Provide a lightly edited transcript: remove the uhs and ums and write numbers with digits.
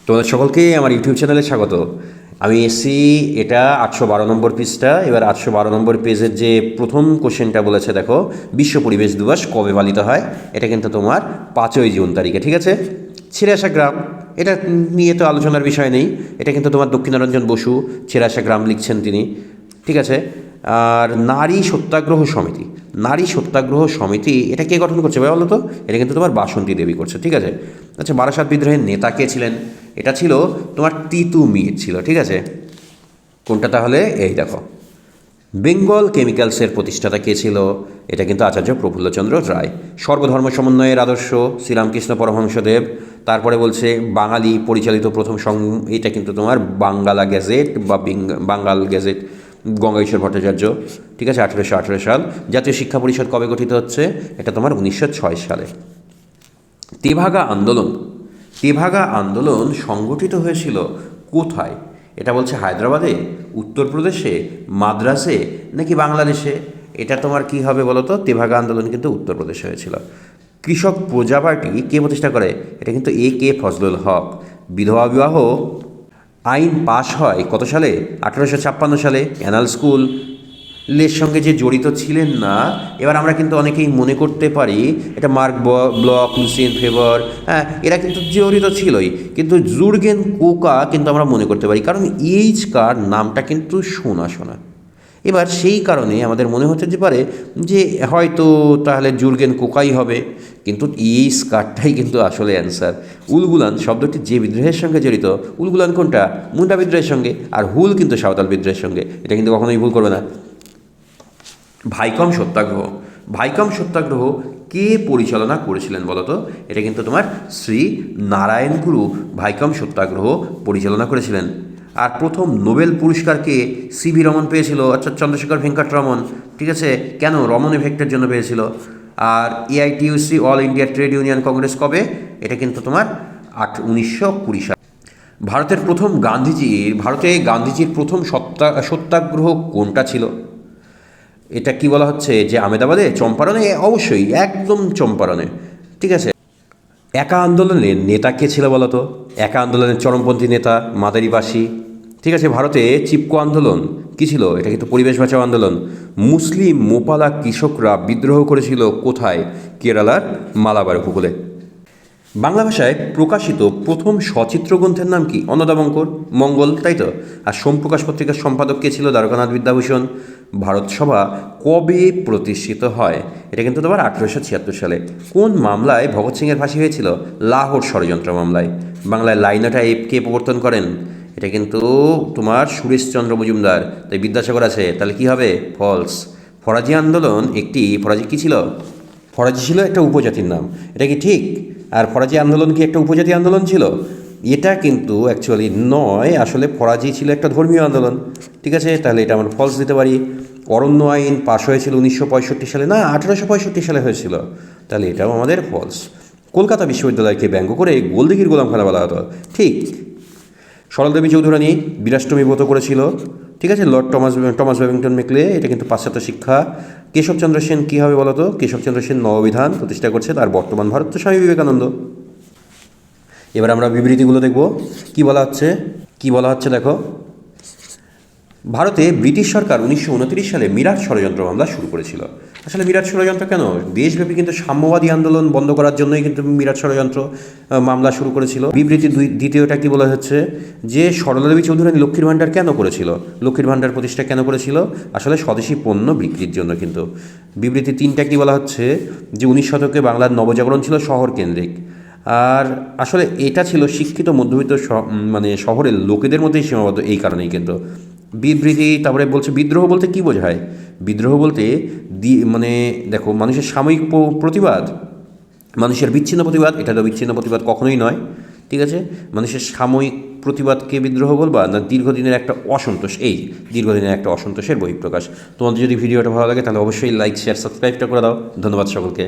তোমাদের সকলকে আমার ইউটিউব চ্যানেলে স্বাগত। আমি এসছি, এটা 812 নম্বর পেজটা। এবার 812 নম্বর পেজের যে প্রথম কোশ্চেনটা বলেছে, দেখো, বিশ্ব পরিবেশ দিবস কবে পালিত হয়? এটা কিন্তু তোমার 5ই জুন তারিখে, ঠিক আছে। ছেড়ে আসা গ্রাম, এটা নিয়ে তো আলোচনার বিষয় নেই। এটা কিন্তু তোমার দক্ষিণারঞ্জন বসু ছেড়ে আসা গ্রাম লিখছেন তিনি, ঠিক আছে। আর নারী সত্যাগ্রহ সমিতি, নারী সত্যাগ্রহ সমিতি এটা কে গঠন করছে ভাই বলো তো? এটা কিন্তু তোমার বাসন্তী দেবী করছে, ঠিক আছে। আচ্ছা, বারাসাত বিদ্রোহের নেতা কে ছিলেন? এটা ছিল তোমার তিতু মির ছিল, ঠিক আছে। কোনটা তাহলে? এই দেখো, বেঙ্গল কেমিক্যালসের প্রতিষ্ঠাতা কে ছিল? এটা কিন্তু আচার্য প্রফুল্লচন্দ্র রায়। সর্বধর্ম সমন্বয়ের আদর্শ শ্রীরামকৃষ্ণ পরমহংসদেব। তারপরে বলছে বাঙালি পরিচালিত প্রথম এটা কিন্তু তোমার বাঙ্গালা গ্যাজেট বা বাঙ্গাল গ্যাজেট, গঙ্গাইশ্বর ভট্টাচার্য, ঠিক আছে, 1818 সাল। জাতীয় শিক্ষা পরিষদ কবে গঠিত হচ্ছে? এটা তোমার 1906 সালে। তেভাগা আন্দোলন, তেভাগা আন্দোলন সংগঠিত হয়েছিল কোথায়? এটা বলছে হায়দ্রাবাদে, উত্তরপ্রদেশে, মাদ্রাসে, নাকি বাংলাদেশে? এটা তোমার কি হবে বলো তো? তেভাগা আন্দোলন কিন্তু উত্তরপ্রদেশে হয়েছিল। কৃষক প্রজা পার্টি কে প্রতিষ্ঠা করে? এটা কিন্তু A.K. ফজলুল হক। বিধবা বিবাহ আইন পাশ হয় কত সালে? 1856 সালে। ক্যানাল স্কুল লের সঙ্গে যে জড়িত ছিলেন না, এবার আমরা কিন্তু অনেকেই মনে করতে পারি এটা মার্ক ব্লক, লুসিয়েন ফেভার, হ্যাঁ, এরা কিন্তু জড়িত ছিলই, কিন্তু জুর্গেন কোকা কিন্তু আমরা মনে করতে পারি, কারণ এইচ কার নামটা কিন্তু শোনা শোনা। এবার সেই কারণে আমাদের মনে হতে যে পারে যে হয়তো তাহলে জুর্গেন কোকাই হবে, কিন্তু এই স্কারটাই কিন্তু আসলে অ্যান্সার। উলগুলান শব্দটি যে বিদ্রোহের সঙ্গে জড়িত, উলগুলান কোনটা? মুন্ডা বিদ্রোহের সঙ্গে, আর হুল কিন্তু সাঁওতাল বিদ্রোহের সঙ্গে। এটা কিন্তু কখনোই ভুল করবে না। ভাইকম সত্যাগ্রহ, ভাইকম সত্যাগ্রহ কে পরিচালনা করেছিলেন বলতো? এটা কিন্তু তোমার শ্রী নারায়ণ গুরু ভাইকম সত্যাগ্রহ পরিচালনা করেছিলেন। আর প্রথম নোবেল পুরস্কারকে C.V. রমন পেয়েছিল, অর্থাৎ চন্দ্রশেখর ভেঙ্কট রমন, ঠিক আছে। কেন? রমন এফেক্টের জন্য পেয়েছিল। আর AITUC all India trade union Congress কবে? এটা কিন্তু তোমার 1920 সাল। ভারতে গান্ধীজির প্রথম সত্যাগ্রহ কোনটা ছিল? এটা কি বলা হচ্ছে যে আমেদাবাদে, চম্পারণে? অবশ্যই, একদম চম্পারণে, ঠিক আছে। একা আন্দোলনের নেতা কে ছিল বলতো? একা আন্দোলনের চরমপন্থী নেতা মাদারিবাসী, ঠিক আছে। ভারতে চিপকো আন্দোলন কী ছিল? এটা কিন্তু পরিবেশ বাঁচাও আন্দোলন। মুসলিম মোপালা কৃষকরা বিদ্রোহ করেছিল কোথায়? কেরালার মালাবার উপকূলে। বাংলা ভাষায় প্রকাশিত প্রথম সচিত্র গ্রন্থের নাম কি? অন্নদামঙ্কর মঙ্গল, তাই তো। আর সোমপ্রকাশ পত্রিকার সম্পাদক কে ছিল? দ্বারকানাথ বিদ্যাভূষণ। ভারত সভা কবে প্রতিষ্ঠিত হয়? এটা কিন্তু তোমার 1876 সালে। কোন মামলায় ভগৎ সিংয়ের ফাঁসি হয়েছিল? লাহোর ষড়যন্ত্র মামলায়। বাংলায় লাইনাটা কে প্রবর্তন করেন? এটা কিন্তু তোমার সুরেশচন্দ্র মজুমদার। তাই বিদ্যাসাগর আছে, তাহলে কি হবে? ফলস। ফরাজি আন্দোলন ফরাজি কী ছিল? ফরাজি ছিল একটা উপজাতির নাম, এটা কি ঠিক? আর ফরাজি আন্দোলন কি একটা উপজাতি আন্দোলন ছিল? এটা কিন্তু অ্যাকচুয়ালি নয়, আসলে ফরাজি ছিল একটা ধর্মীয় আন্দোলন, ঠিক আছে। তাহলে এটা আমরা ফলস দিতে পারি। অরণ্য আইন পাশ হয়েছিল 1965 সালে, না 1865 সালে হয়েছিল, তাহলে এটাও আমাদের ফলস। কলকাতা বিশ্ববিদ্যালয়কে ব্যঙ্গ করে গোলদিঘির গোলামখানা বলা হতো, ঠিক। সরলদেবী চৌধুরানী বীরাষ্টমী ব্রত করেছিল, ঠিক আছে। লর্ড টমাস ব্যাবিংটন মেকলে, এটা কিন্তু পাশ্চাত্য শিক্ষা। কেশবচন্দ্র সেন কী হবে বলতো? কেশবচন্দ্র সেন নববিধান প্রতিষ্ঠা করছে, তার বর্তমান ভারত তো স্বামী বিবেকানন্দ। এবার আমরা বিবৃতিগুলো দেখব, কি বলা হচ্ছে দেখো। ভারতে ব্রিটিশ সরকার 1929 সালে মিরাট ষড়যন্ত্র মামলা শুরু করেছিল। আসলে মিরাট ষড়যন্ত্র কেন? দেশব্যাপী কিন্তু সাম্যবাদী আন্দোলন বন্ধ করার জন্যই কিন্তু মিরাট ষড়যন্ত্র মামলা শুরু করেছিল। বিবৃতি দ্বিতীয়টা কি বলা হচ্ছে যে সরলাদেবী চৌধুরানী লক্ষ্মীর ভাণ্ডার কেন করেছিল? লক্ষ্মীর ভাণ্ডার প্রতিষ্ঠা কেন করেছিল? আসলে স্বদেশি পণ্য বিক্রির জন্য কিন্তু। বিবৃতি 3টা কি বলা হচ্ছে যে 19 শতকে বাংলার নবজাগরণ ছিল শহর কেন্দ্রিক, আর আসলে এটা ছিল শিক্ষিত মধ্যবিত্ত শহরের লোকেদের মধ্যেই সীমাবদ্ধ, এই কারণেই কিন্তু। বিবৃতি তারপরে বলছে বিদ্রোহ বলতে কী বোঝায়? বিদ্রোহ বলতে দেখো, মানুষের সাময়িক প্রতিবাদ, মানুষের বিচ্ছিন্ন প্রতিবাদ, এটা তো বিচ্ছিন্ন প্রতিবাদ কখনোই নয়, ঠিক আছে। মানুষের সাময়িক প্রতিবাদকে বিদ্রোহ বলবা, না দীর্ঘদিনের একটা অসন্তোষ? এই দীর্ঘদিনের একটা অসন্তোষের বহিঃপ্রকাশ। তোমাদের যদি ভিডিওটা ভালো লাগে তাহলে অবশ্যই লাইক, শেয়ার, সাবস্ক্রাইবটা করে দাও। ধন্যবাদ সকলকে।